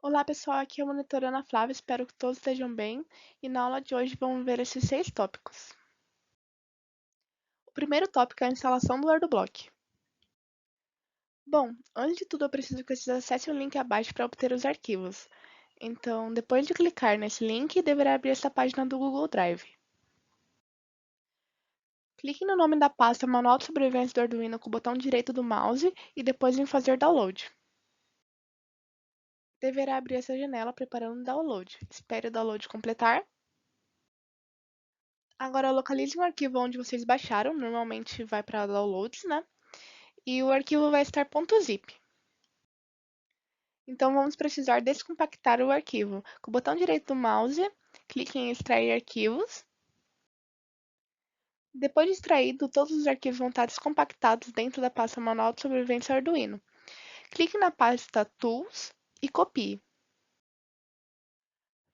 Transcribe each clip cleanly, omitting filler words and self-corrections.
Olá pessoal, aqui é a monitora Ana Flávia, espero que todos estejam bem e na aula de hoje vamos ver esses 6 tópicos. O primeiro tópico é a instalação do ArduBlock. Bom, antes de tudo eu preciso que vocês acessem o link abaixo para obter os arquivos. Então, depois de clicar nesse link, deverá abrir essa página do Google Drive. Clique no nome da pasta Manual de Sobrevivência do Arduino com o botão direito do mouse e depois em fazer download. Deverá abrir essa janela preparando o download. Espere o download completar. Agora localize um arquivo onde vocês baixaram, normalmente vai para downloads, né? E o arquivo vai estar .zip. Então vamos precisar descompactar o arquivo. Com o botão direito do mouse, clique em extrair arquivos. Depois de extraído, todos os arquivos vão estar descompactados dentro da pasta Manual de Sobrevivência Arduino. Clique na pasta Tools e copie.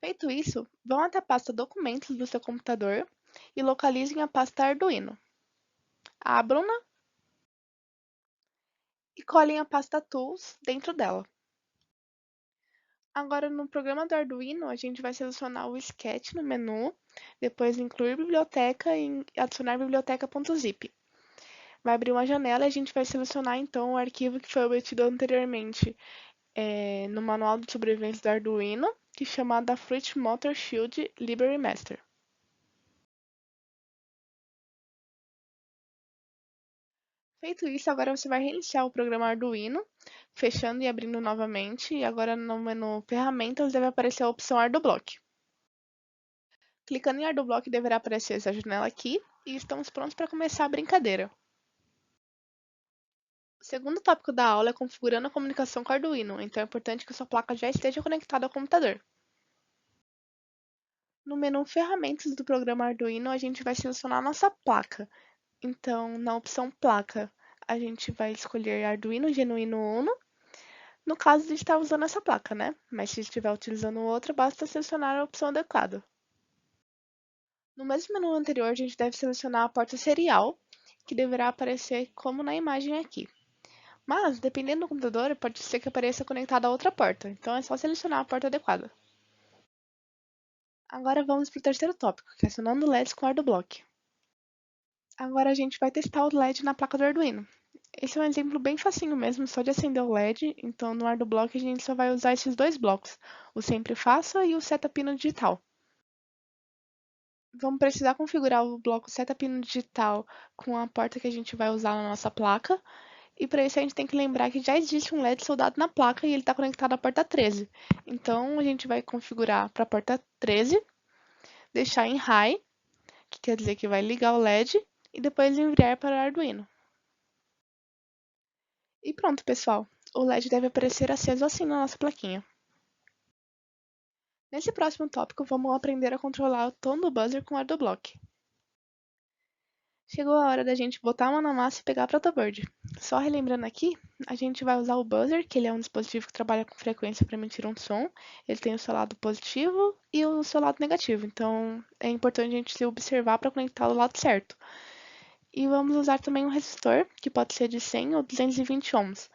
Feito isso, vão até a pasta Documentos do seu computador e localizem a pasta Arduino. Abram-na e colhem a pasta Tools dentro dela. Agora, no programa do Arduino, a gente vai selecionar o Sketch no menu, depois incluir biblioteca e adicionar biblioteca.zip. Vai abrir uma janela e a gente vai selecionar então o arquivo que foi obtido anteriormente no manual de sobrevivência do Arduino, que é chamado Fruit Motor Shield Library Master. Feito isso, agora você vai reiniciar o programa Arduino, fechando e abrindo novamente, e agora no menu Ferramentas deve aparecer a opção ArduBlock. Clicando em ArduBlock deverá aparecer essa janela aqui, e estamos prontos para começar a brincadeira. O segundo tópico da aula é configurando a comunicação com Arduino, então é importante que sua placa já esteja conectada ao computador. No menu Ferramentas do programa Arduino, a gente vai selecionar a nossa placa. Então, na opção Placa, a gente vai escolher Arduino Genuino Uno, no caso de estar usando essa placa, né? Mas se estiver utilizando outra, basta selecionar a opção adequada. No mesmo menu anterior, a gente deve selecionar a porta serial, que deverá aparecer como na imagem aqui. Mas, dependendo do computador, pode ser que apareça conectada a outra porta, então é só selecionar a porta adequada. Agora vamos para o terceiro tópico, que é acionando LEDs com ArduBlock. Agora a gente vai testar o LED na placa do Arduino. Esse é um exemplo bem facinho mesmo, só de acender o LED, então no ArduBlock a gente só vai usar esses dois blocos, o Sempre Faça e o Seta Pino Digital. Vamos precisar configurar o bloco Seta Pino Digital com a porta que a gente vai usar na nossa placa, e para isso a gente tem que lembrar que já existe um LED soldado na placa e ele está conectado à porta 13. Então a gente vai configurar para a porta 13, deixar em High, que quer dizer que vai ligar o LED, e depois enviar para o Arduino. E pronto, pessoal. O LED deve aparecer aceso assim na nossa plaquinha. Nesse próximo tópico, vamos aprender a controlar o tom do buzzer com o ArduBlock. Chegou a hora da gente botar a mão na massa e pegar a protoboard. Só relembrando aqui, a gente vai usar o buzzer, que ele é um dispositivo que trabalha com frequência para emitir um som. Ele tem o seu lado positivo e o seu lado negativo, então é importante a gente se observar para conectar o lado certo. E vamos usar também um resistor, que pode ser de 100 ou 220 ohms.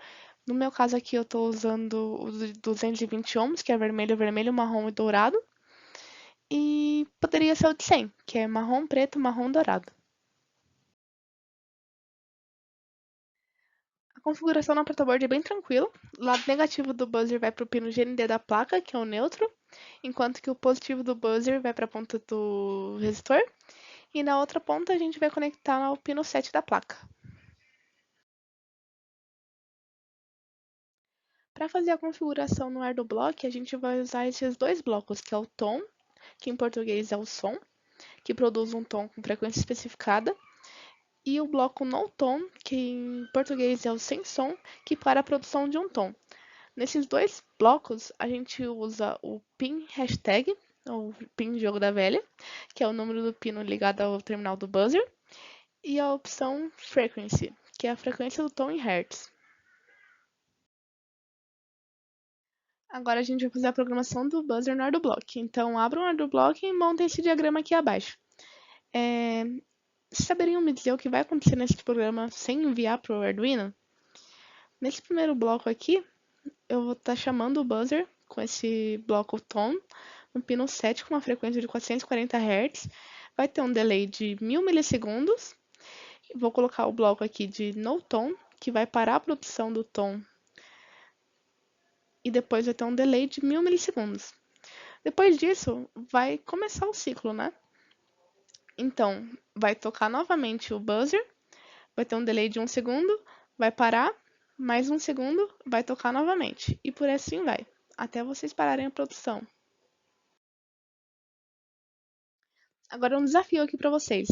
No meu caso aqui eu estou usando o de 220 ohms, que é vermelho, marrom e dourado. E poderia ser o de 100, que é marrom, preto, marrom, dourado. A configuração na protoboard é bem tranquila. O lado negativo do buzzer vai para o pino GND da placa, que é o neutro, enquanto que o positivo do buzzer vai para a ponta do resistor. E na outra ponta a gente vai conectar ao pino 7 da placa. Para fazer a configuração no ArduBlock, a gente vai usar esses dois blocos, que é o tom, que em português é o som, que produz um tom com frequência especificada, e o bloco no tom, que em português é o sem som, que para a produção de um tom. Nesses dois blocos, a gente usa o pin hashtag, ou pin jogo da velha, que é o número do pino ligado ao terminal do buzzer, e a opção frequency, que é a frequência do tom em hertz. Agora a gente vai fazer a programação do buzzer no ArduBlock. Então, abra um ArduBlock e monte esse diagrama aqui abaixo. Vocês saberiam me dizer o que vai acontecer nesse programa sem enviar para o Arduino? Nesse primeiro bloco aqui, eu vou estar chamando o buzzer com esse bloco tom, no pino 7 com uma frequência de 440 Hz, vai ter um delay de 1000 milissegundos. Vou colocar o bloco aqui de no tom, que vai parar a produção do tom, e depois vai ter um delay de 1000 milissegundos. Depois disso, vai começar o ciclo, né? Então, vai tocar novamente o buzzer, vai ter um delay de 1 segundo, vai parar, mais 1 segundo, vai tocar novamente. E por assim vai, até vocês pararem a produção. Agora um desafio aqui para vocês.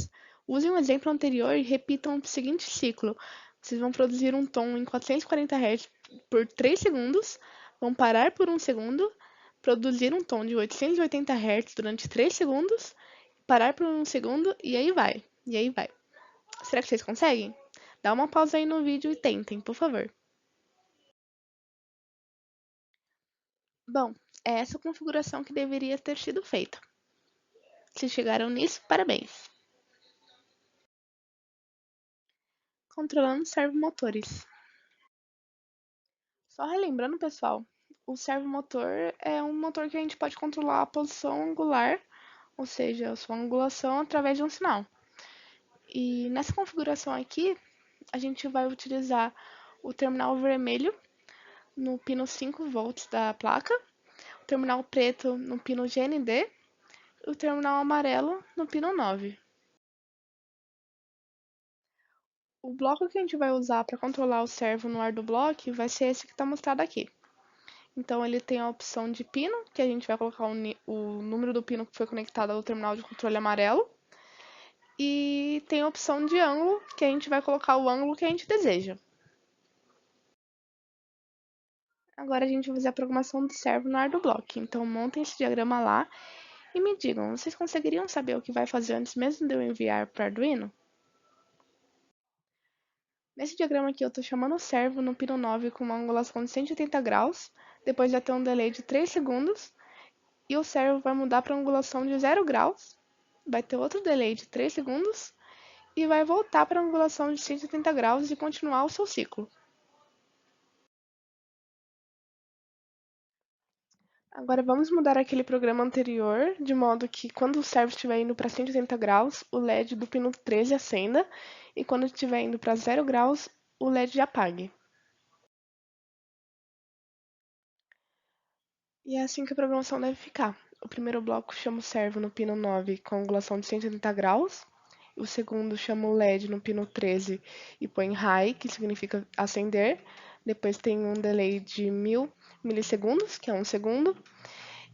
Usem o exemplo anterior e repitam o seguinte ciclo. Vocês vão produzir um tom em 440 Hz por 3 segundos, vão parar por 1 segundo, produzir um tom de 880 Hz durante 3 segundos, parar por 1 segundo e aí vai. E aí vai. Será que vocês conseguem? Dá uma pausa aí no vídeo e tentem, por favor. Bom, é essa configuração que deveria ter sido feita. Se chegaram nisso, parabéns. Controlando servomotores. Só relembrando, pessoal, o servomotor é um motor que a gente pode controlar a posição angular, ou seja, a sua angulação através de um sinal. E nessa configuração aqui, a gente vai utilizar o terminal vermelho no pino 5 volts da placa, o terminal preto no pino GND e o terminal amarelo no pino 9. O bloco que a gente vai usar para controlar o servo no ar do bloco vai ser esse que está mostrado aqui. Então ele tem a opção de pino, que a gente vai colocar o número do pino que foi conectado ao terminal de controle amarelo. E tem a opção de ângulo, que a gente vai colocar o ângulo que a gente deseja. Agora a gente vai fazer a programação do servo no ar do bloco. Então montem esse diagrama lá e me digam, vocês conseguiriam saber o que vai fazer antes mesmo de eu enviar para o Arduino? Nesse diagrama aqui eu estou chamando o servo no pino 9 com uma angulação de 180 graus, depois vai ter um delay de 3 segundos, e o servo vai mudar para angulação de 0 graus, vai ter outro delay de 3 segundos, e vai voltar para a angulação de 180 graus e continuar o seu ciclo. Agora vamos mudar aquele programa anterior, de modo que quando o servo estiver indo para 180 graus, o LED do pino 13 acenda, e quando estiver indo para 0 graus, o LED apague. E é assim que a programação deve ficar. O primeiro bloco chama o servo no pino 9 com angulação de 180 graus. O segundo chama o LED no pino 13 e põe high, que significa acender. Depois tem um delay de 1000 milissegundos, que é 1 segundo.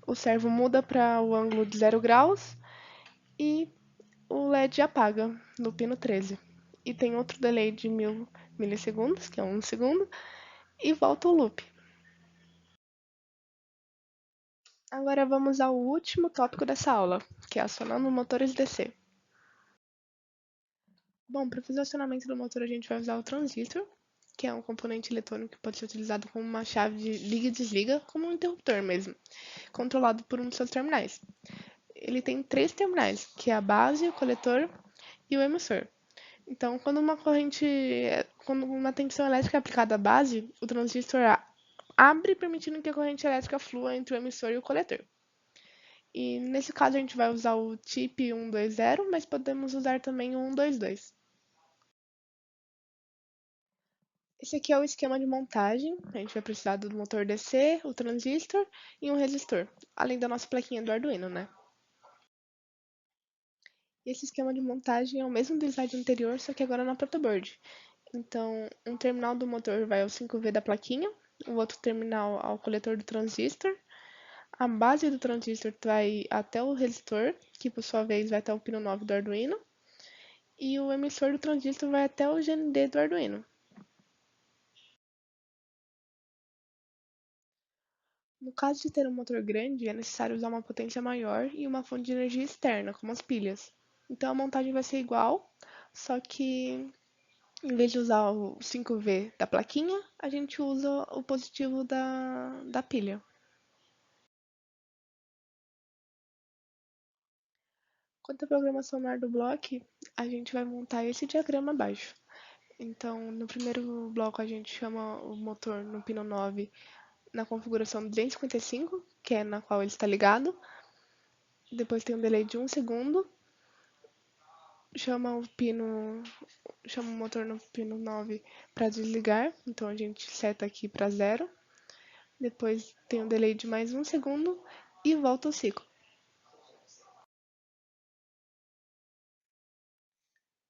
O servo muda para o ângulo de 0 graus e o LED apaga no pino 13. E tem outro delay de 1000 milissegundos, que é 1 segundo, e volta o loop. Agora vamos ao último tópico dessa aula, que é acionando motores DC. Bom, para fazer o acionamento do motor a gente vai usar o transistor, que é um componente eletrônico que pode ser utilizado como uma chave de liga e desliga, como um interruptor mesmo, controlado por um dos seus terminais. Ele tem 3 terminais, que é a base, o coletor e o emissor. Então, quando uma tensão elétrica é aplicada à base, o transistor abre, permitindo que a corrente elétrica flua entre o emissor e o coletor. E nesse caso a gente vai usar o chip 120, mas podemos usar também o 122. Esse aqui é o esquema de montagem. A gente vai precisar do motor DC, o transistor e um resistor, além da nossa plaquinha do Arduino, né? E esse esquema de montagem é o mesmo do slide anterior, só que agora na protoboard. Então, um terminal do motor vai ao 5V da plaquinha, o outro terminal ao coletor do transistor, a base do transistor vai até o resistor, que por sua vez vai até o pino 9 do Arduino, e o emissor do transistor vai até o GND do Arduino. No caso de ter um motor grande, é necessário usar uma potência maior e uma fonte de energia externa, como as pilhas. Então a montagem vai ser igual, só que em vez de usar o 5V da plaquinha, a gente usa o positivo da pilha. Quanto à programação no Ardublock, a gente vai montar esse diagrama abaixo. Então, no primeiro bloco, a gente chama o motor no pino 9 na configuração 255, que é na qual ele está ligado. Depois tem um delay de 1 segundo. Chama o motor no pino 9 para desligar. Então a gente seta aqui para 0. Depois tem um delay de mais 1 segundo e volta o ciclo.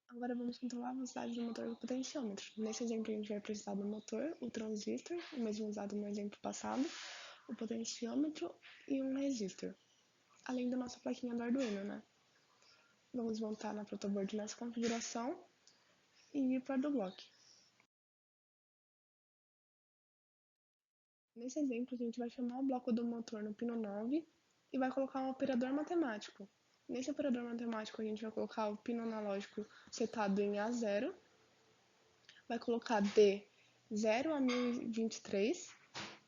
Agora vamos controlar a velocidade do motor do potenciômetro. Nesse exemplo a gente vai precisar do motor, o transistor, o mesmo usado no exemplo passado, o potenciômetro e um resistor, além da nossa plaquinha do Arduino, né? Vamos voltar na protoboard nessa configuração e ir para do block. Nesse exemplo, a gente vai chamar o bloco do motor no pino 9 e vai colocar um operador matemático. Nesse operador matemático, a gente vai colocar o pino analógico setado em A0, vai colocar de 0 a 1023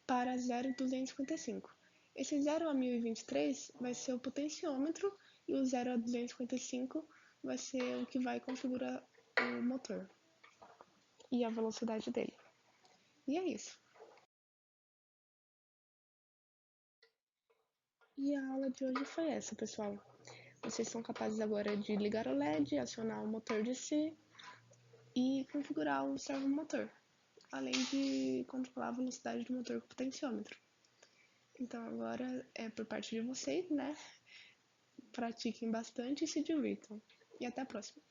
para 0,255. Esse 0 a 1023 vai ser o potenciômetro e o 0 a 255 vai ser o que vai configurar o motor e a velocidade dele. E é isso. E a aula de hoje foi essa, pessoal. Vocês são capazes agora de ligar o LED, acionar o motor de si e configurar o servomotor, além de controlar a velocidade do motor com o potenciômetro. Então agora é por parte de vocês, né? Pratiquem bastante e se divirtam. E até a próxima!